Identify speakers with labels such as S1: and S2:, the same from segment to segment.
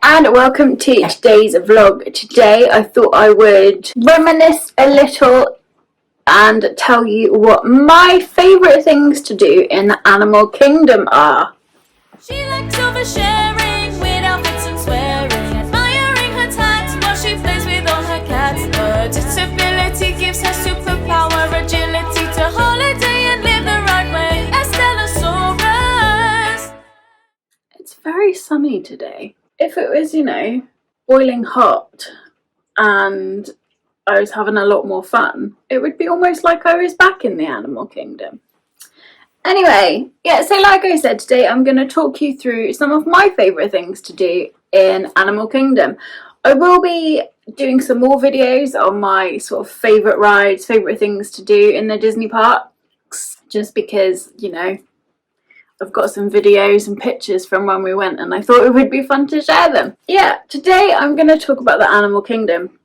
S1: and welcome to today's vlog. Today I thought I would reminisce a little and tell you what my favourite things to do in the animal kingdom are.
S2: She likes oversharing with outfits and swearing, admiring her tats while she plays with all her cats. Her disability gives her superpower, agility to holiday and live the right way. Estelosaurus.
S1: It's very sunny today. If it was, boiling hot and I was having a lot more fun, it would be almost like I was back in the animal kingdom. Anyway, so like I said, today I'm going to talk you through some of my favourite things to do in Animal Kingdom. I will be doing some more videos on my sort of favourite rides, favourite things to do in the Disney parks, just because, I've got some videos and pictures from when we went and I thought it would be fun to share them. Today I'm going to talk about the Animal Kingdom.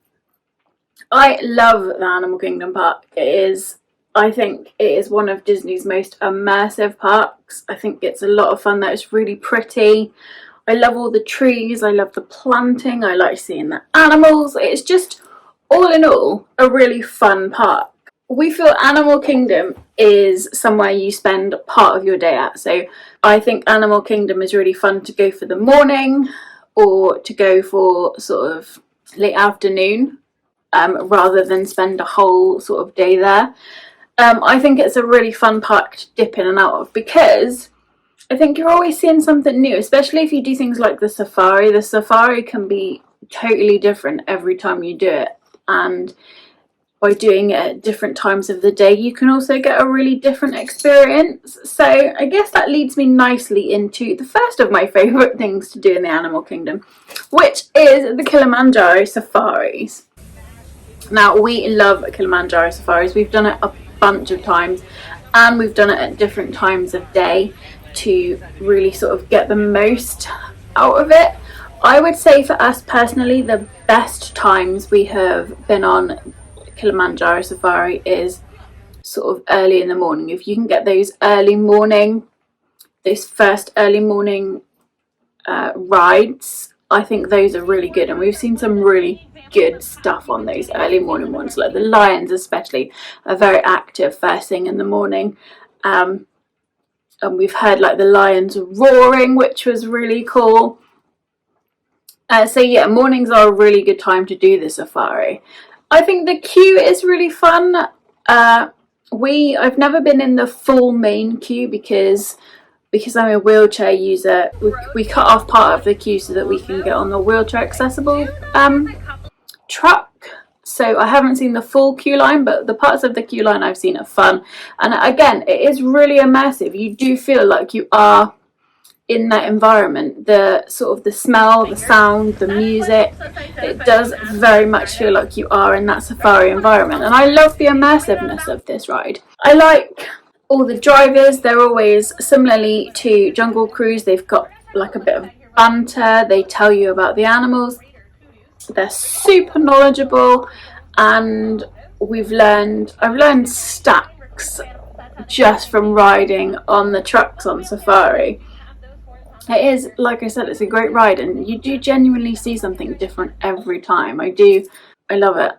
S1: I love the Animal Kingdom park. I think it is one of Disney's most immersive parks. I think it's a lot of fun. That it's really pretty. I love all the trees. I love the planting. I like seeing the animals. It's just, all in all, a really fun park. We feel Animal Kingdom is somewhere you spend part of your day at. So I think Animal Kingdom is really fun to go for the morning or to go for sort of late afternoon rather than spend a whole sort of day there. I think it's a really fun park to dip in and out of because I think you're always seeing something new, especially if you do things like the safari. The safari can be totally different every time you do it, and by doing it at different times of the day you can also get a really different experience. So I guess that leads me nicely into the first of my favourite things to do in the Animal Kingdom, which is the Kilimanjaro safaris. Now, we love Kilimanjaro safaris. We've done it a bunch of times and we've done it at different times of day to really sort of get the most out of it. I would say for us personally, the best times we have been on Kilimanjaro safari is sort of early in the morning. If you can get those first early morning rides, I think those are really good, and we've seen some really good stuff on those early morning ones. Like the lions especially are very active first thing in the morning, and we've heard like the lions roaring, which was really cool. Mornings are a really good time to do the safari. I think the queue is really fun. I've never been in the full main queue because I'm a wheelchair user. We cut off part of the queue so that we can get on the wheelchair accessible truck. So I haven't seen the full queue line, but the parts of the queue line I've seen are fun. And again, it is really immersive. You do feel like you are in that environment. The sort of the smell, the sound, the music, it does very much feel like you are in that safari environment. And I love the immersiveness of this ride. I like all the drivers. They're always, similarly to Jungle Cruise, they've got like a bit of banter. They tell you about the animals. They're super knowledgeable, and I've learned stacks just from riding on the trucks on safari. It is, like I said, it's a great ride, and you do genuinely see something different every time. I love it.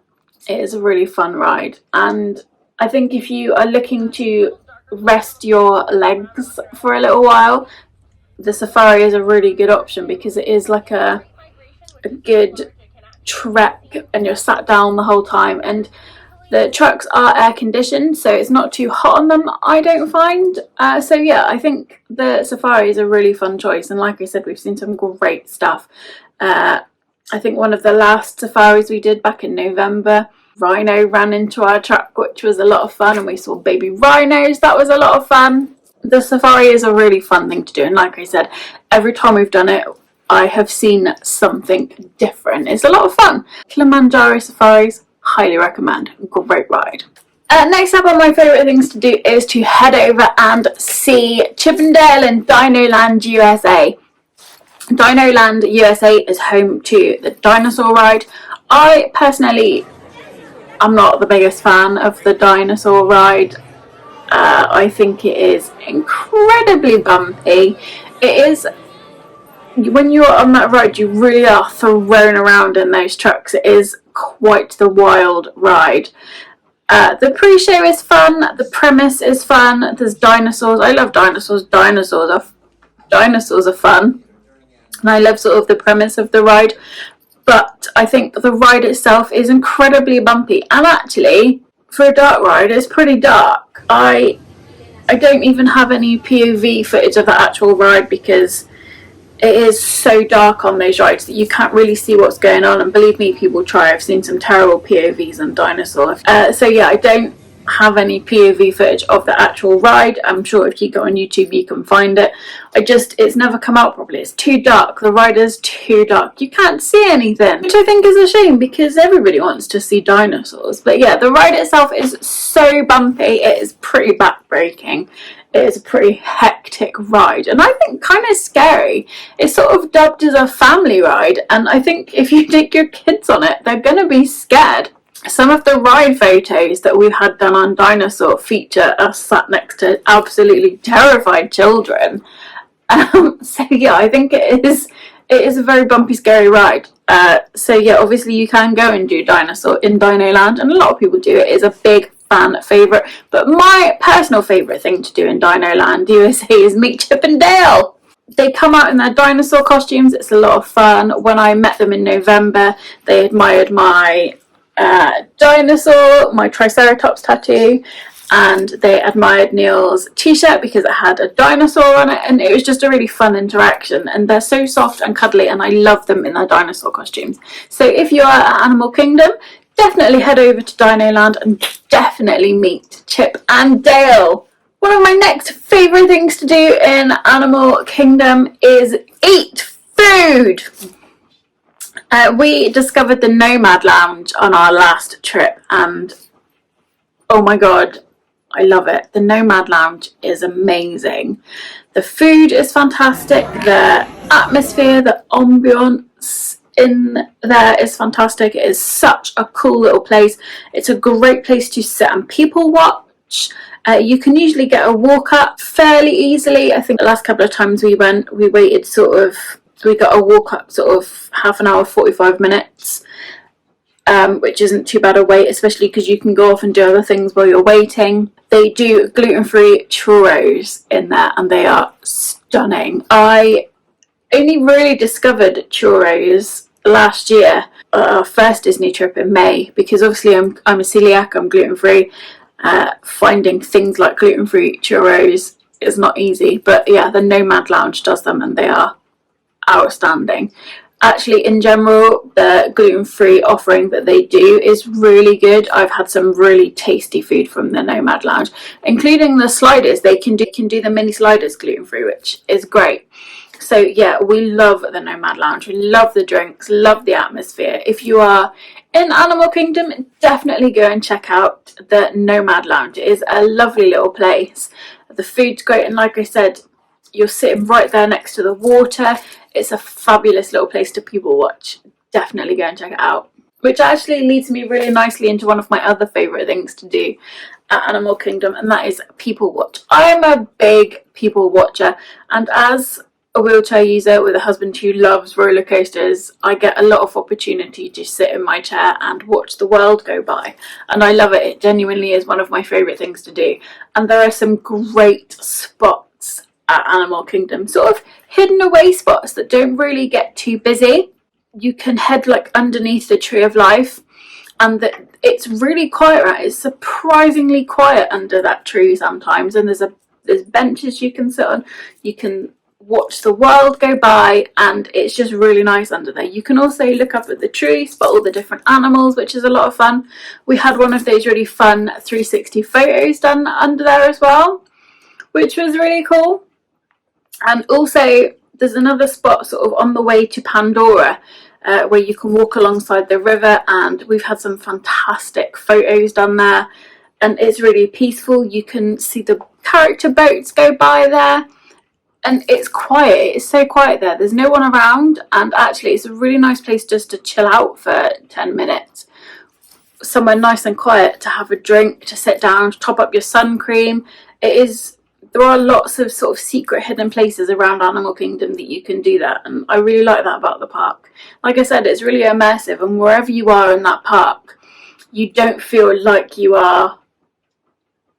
S1: It is a really fun ride, and I think if you are looking to rest your legs for a little while, the safari is a really good option because it is like a good trek and you're sat down the whole time, and the trucks are air conditioned, so it's not too hot on them, I don't find. I think the safari is a really fun choice, and like I said, we've seen some great stuff. I think one of the last safaris we did back in November, rhino ran into our truck, which was a lot of fun, and we saw baby rhinos. That was a lot of fun. The safari is a really fun thing to do, and like I said, every time we've done it I have seen something different. It's a lot of fun. Kilimanjaro safaris, highly recommend. Great ride. Next up on my favourite things to do is to head over and see Chippendale and Dinoland USA. Dinoland USA is home to the dinosaur ride. I personally am not the biggest fan of the dinosaur ride. I think it is incredibly bumpy. It is when you're on that ride, you really are thrown around in those trucks. It is quite the wild ride. The pre-show is fun. The premise is fun. There's dinosaurs. I love dinosaurs. Dinosaurs are fun, and I love sort of the premise of the ride. But I think the ride itself is incredibly bumpy, and actually, for a dark ride, it's pretty dark. I don't even have any POV footage of the actual ride because it is so dark on those rides that you can't really see what's going on, and believe me, people try. I've seen some terrible POVs on dinosaurs. So yeah, I don't have any POV footage of the actual ride. I'm sure if you go on YouTube you can find it. It's never come out properly. It's too dark. The ride is too dark. You can't see anything, which I think is a shame because everybody wants to see dinosaurs. But yeah, the ride itself is so bumpy. It is pretty backbreaking. It is a pretty hectic ride, and I think kind of scary. It's sort of dubbed as a family ride, and I think if you take your kids on it, they're going to be scared. Some of the ride photos that we've had done on Dinosaur feature us sat next to absolutely terrified children. So yeah, I think it is a very bumpy, scary ride. So yeah, obviously you can go and do Dinosaur in Dinoland, and a lot of people do. It is a big fan favourite, but my personal favourite thing to do in Dinoland USA is meet Chip and Dale. They come out in their dinosaur costumes. It's a lot of fun. When I met them in November, they admired my dinosaur, my Triceratops tattoo, and they admired Neil's t-shirt because it had a dinosaur on it, and it was just a really fun interaction, and they're so soft and cuddly, and I love them in their dinosaur costumes. So if you are at Animal Kingdom, definitely head over to Dinoland and definitely meet Chip and Dale. One of my next favourite things to do in Animal Kingdom is eat food. We discovered the Nomad Lounge on our last trip, and oh my god, I love it. The Nomad Lounge is amazing. The food is fantastic. The atmosphere, the ambience in there is fantastic. It is such a cool little place. It's a great place to sit and people watch. You can usually get a walk up fairly easily. I think the last couple of times we went, we waited we got a walk up sort of half an hour, 45 minutes, which isn't too bad a wait, especially because you can go off and do other things while you're waiting. They do gluten-free churros in there, and they are stunning. I only really discovered churros last year, our first Disney trip in May, because obviously I'm a celiac, I'm gluten-free. Finding things like gluten-free churros is not easy, but yeah, the Nomad Lounge does them, and they are outstanding. Actually, in general, the gluten-free offering that they do is really good. I've had some really tasty food from the Nomad Lounge, including the sliders. They can do the mini sliders gluten-free, which is great. So yeah, we love the Nomad Lounge. We love the drinks, love the atmosphere. If you are in Animal Kingdom, definitely go and check out the Nomad Lounge. It is a lovely little place. The food's great, and like I said, you're sitting right there next to the water. It's a fabulous little place to people watch. Definitely go and check it out. Which actually leads me really nicely into one of my other favourite things to do at Animal Kingdom, and that is people watch. I am a big people watcher, and as a wheelchair user with a husband who loves roller coasters, I get a lot of opportunity to sit in my chair and watch the world go by, and I love it. It genuinely is one of my favourite things to do, and there are some great spots at Animal Kingdom, sort of hidden away spots that don't really get too busy. You can head like underneath the Tree of Life, and it's really quiet, right? It's surprisingly quiet under that tree sometimes, and there's benches you can sit on. You can watch the world go by, and it's just really nice under there. You can also look up at the tree, spot all the different animals, which is a lot of fun. We had one of those really fun 360 photos done under there as well, which was really cool. And also there's another spot sort of on the way to Pandora, where you can walk alongside the river, and we've had some fantastic photos done there, and it's really peaceful. You can see the character boats go by there, and it's quiet. It's so quiet there. There's no one around, and actually it's a really nice place just to chill out for 10 minutes. Somewhere nice and quiet to have a drink, to sit down, to top up your sun cream. It is there are lots of sort of secret hidden places around Animal Kingdom that you can do that, and I really like that about the park. Like I said, it's really immersive, and wherever you are in that park, you don't feel like you are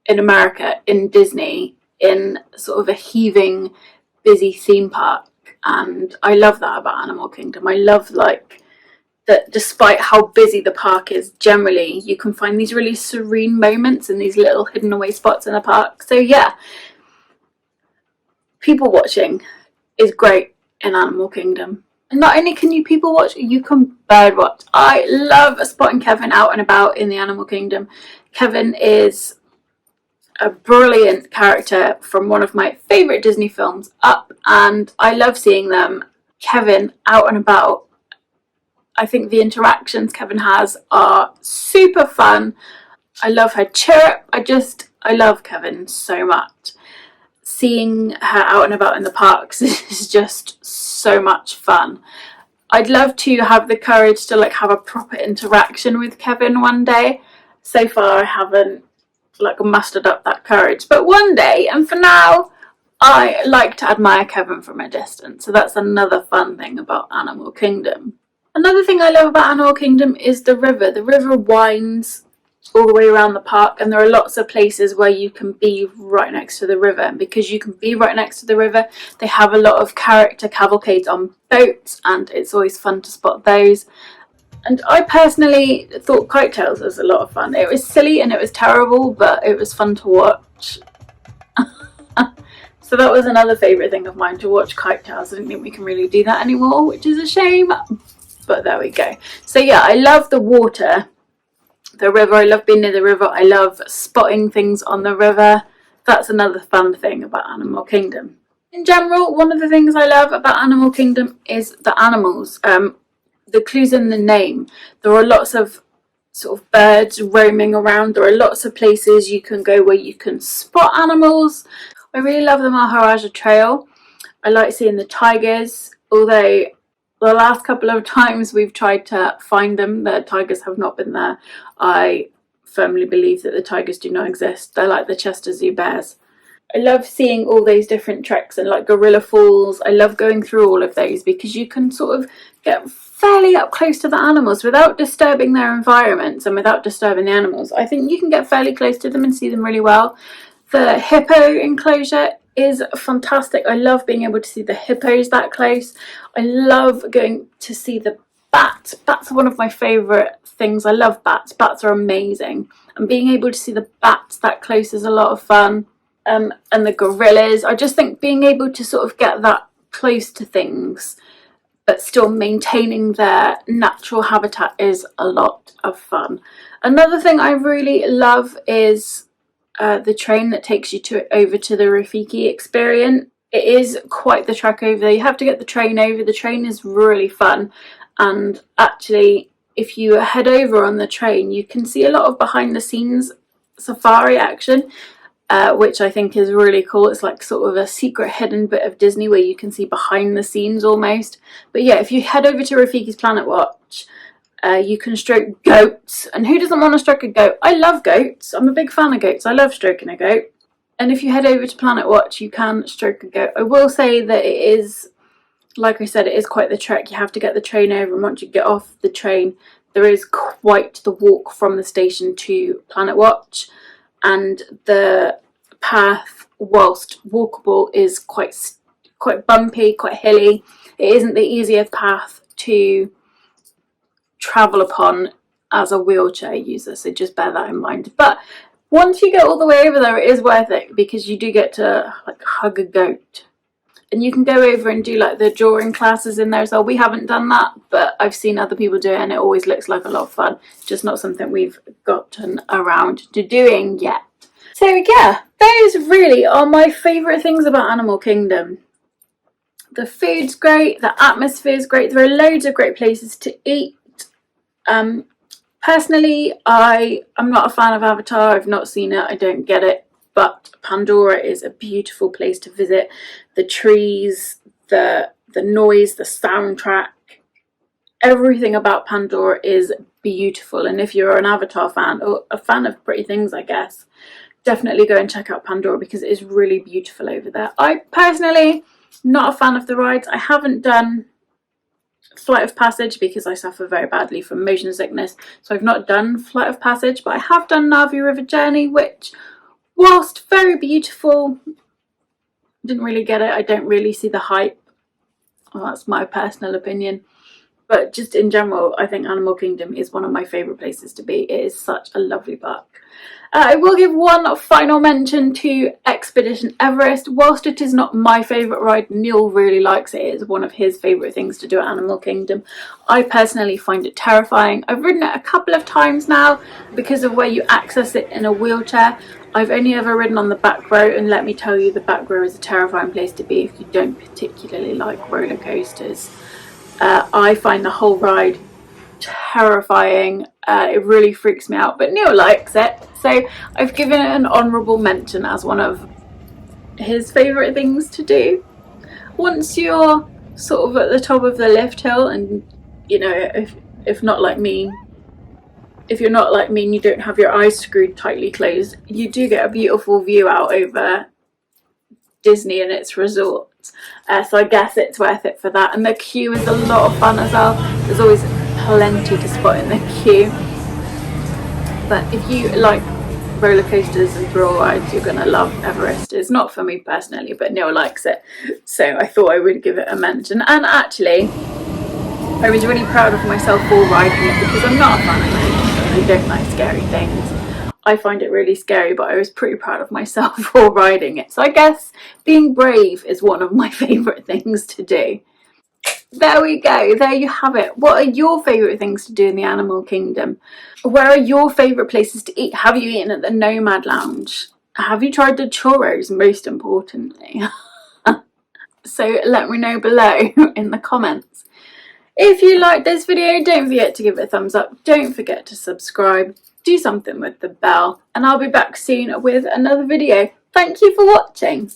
S1: in America, in Disney, in sort of a heaving, busy theme park. And I love that about Animal Kingdom. I love like that despite how busy the park is generally, you can find these really serene moments in these little hidden away spots in a park. So yeah, people watching is great in Animal Kingdom. And not only can you people watch, you can bird watch. I love spotting Kevin out and about in the Animal Kingdom. Kevin is a brilliant character from one of my favourite Disney films, Up, and I love seeing them. Kevin out and about. I think the interactions Kevin has are super fun. I love her chirp. I love Kevin so much. Seeing her out and about in the parks is just so much fun. I'd love to have the courage to like have a proper interaction with Kevin one day. So far I haven't like mustered up that courage, but one day, and for now, I like to admire Kevin from a distance. So that's another fun thing about Animal Kingdom. Another thing I love about Animal Kingdom is the river. The river winds all the way around the park, and there are lots of places where you can be right next to the river. And because you can be right next to the river, they have a lot of character cavalcades on boats, and it's always fun to spot those. And I personally thought Kite Tales was a lot of fun. It was silly and it was terrible, but it was fun to watch. So that was another favourite thing of mine, to watch Kite Tales. I don't think we can really do that anymore, which is a shame. But there we go. So yeah, I love the water, the river. I love being near the river. I love spotting things on the river. That's another fun thing about Animal Kingdom. In general, one of the things I love about Animal Kingdom is the animals. The clues in the name. There are lots of sort of birds roaming around. There are lots of places you can go where you can spot animals. I really love the Maharaja Trail. I like seeing the tigers, although the last couple of times we've tried to find them, the tigers have not been there. I firmly believe that the tigers do not exist. They're like the Chester Zoo bears. I love seeing all those different treks and like Gorilla Falls. I love going through all of those because you can sort of get fairly up close to the animals without disturbing their environments and without disturbing the animals. I think you can get fairly close to them and see them really well. The hippo enclosure is fantastic. I love being able to see the hippos that close. I love going to see the bats. Bats are one of my favourite things. I love bats. Bats are amazing. And being able to see the bats that close is a lot of fun. And the gorillas. I just think being able to sort of get that close to things but still maintaining their natural habitat is a lot of fun. Another thing I really love is the train that takes you over to the Rafiki experience. It is quite the trek over there. You have to get the train over. The train is really fun, and actually if you head over on the train you can see a lot of behind the scenes safari action, which I think is really cool. It's like sort of a secret hidden bit of Disney where you can see behind the scenes almost. But yeah, if you head over to Rafiki's Planet Watch, you can stroke goats. And who doesn't want to stroke a goat? I love goats. I'm a big fan of goats. I love stroking a goat. And if you head over to Planet Watch, you can stroke a goat. I will say that it is, like I said, it is quite the trek. You have to get the train over, and once you get off the train, there is quite the walk from the station to Planet Watch. And the path, whilst walkable, is quite bumpy, quite hilly. It isn't the easiest path to travel upon as a wheelchair user, so just bear that in mind. But once you get all the way over there, it is worth it because you do get to like hug a goat. And you can go over and do like the drawing classes in there as well. We haven't done that, but I've seen other people do it and it always looks like a lot of fun. Just not something we've gotten around to doing yet. So yeah, those really are my favourite things about Animal Kingdom. The food's great, the atmosphere's great, there are loads of great places to eat. Personally, I'm not a fan of Avatar. I've not seen it, I don't get it. But Pandora is a beautiful place to visit. The trees, the noise, the soundtrack, everything about Pandora is beautiful. And if you're an Avatar fan, or a fan of pretty things, I guess, definitely go and check out Pandora because it is really beautiful over there. I personally, not a fan of the rides. I haven't done Flight of Passage because I suffer very badly from motion sickness, so I've not done Flight of Passage, but I have done Navi River Journey, which, whilst very beautiful, didn't really get it. I don't really see the hype. Well, that's my personal opinion. But just in general, I think Animal Kingdom is one of my favourite places to be. It is such a lovely park. I will give one final mention to Expedition Everest. Whilst it is not my favourite ride, Neil really likes it. It is one of his favourite things to do at Animal Kingdom. I personally find it terrifying. I've ridden it a couple of times now because of where you access it in a wheelchair. I've only ever ridden on the back row, and let me tell you, the back row is a terrifying place to be if you don't particularly like roller coasters. I find the whole ride terrifying. It really freaks me out, but Neil likes it, so I've given it an honourable mention as one of his favourite things to do. Once you're sort of at the top of the lift hill, and you know, if not like me, if you're not like me and you don't have your eyes screwed tightly closed, you do get a beautiful view out over Disney and its resorts. So I guess it's worth it for that. And the queue is a lot of fun as well. There's always plenty to spot in the queue. But if you like roller coasters and thrill rides, you're going to love Everest. It's not for me personally, but Neil likes it, so I thought I would give it a mention. And actually, I was really proud of myself for riding it because I'm not a fan of roller coasters. I don't like scary things. I find it really scary, but I was pretty proud of myself for riding it. So I guess being brave is one of my favourite things to do. There we go, there you have it. What are your favourite things to do in the Animal Kingdom? Where are your favourite places to eat? Have you eaten at the Nomad Lounge? Have you tried the churros, most importantly? So let me know below in the comments. If you liked this video, don't forget to give it a thumbs up. Don't forget to subscribe. Do something with the bell. And I'll be back soon with another video. Thank you for watching.